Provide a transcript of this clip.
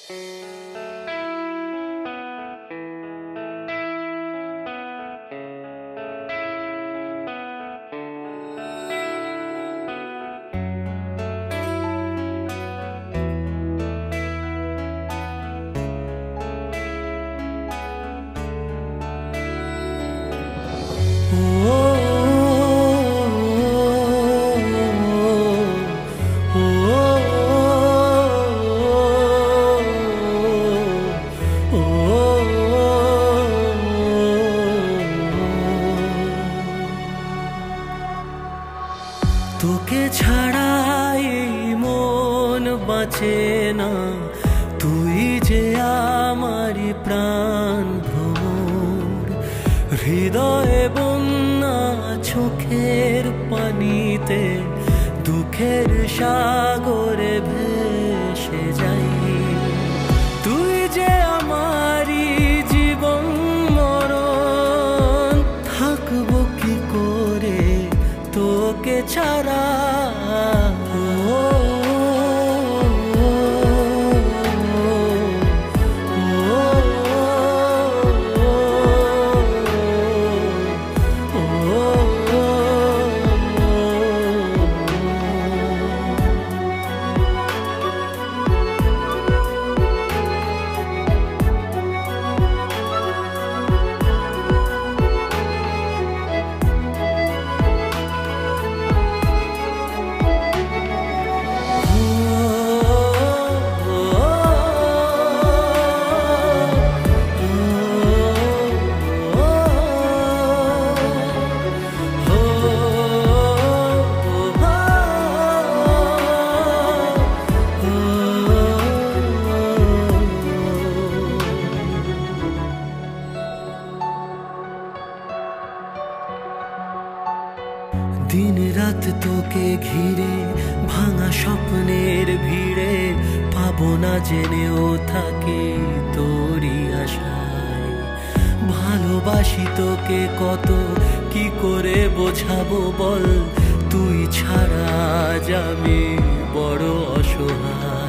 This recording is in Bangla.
তোকে ছাড়া এই মন বাঁচে না, তুই যে আমারই প্রাণ ভ্রমর। হৃদয়ে বন্যা চোখের পানিতে দুঃখের সাগরে ভেসে যাই। তুই যে আমারই জীবন মরণ, থাকবো কি করে তোকে ছাড়া। দিন রাত তোকে ঘিরে ভাঙা স্বপ্নের ভিড়ে, পাবো না জেনেও থাকি তোরই আশায়। ভালোবাসি তোকে কত, কি করে বোঝাবো বল, তুই ছাড়া আজ আমি বড় অসহায়।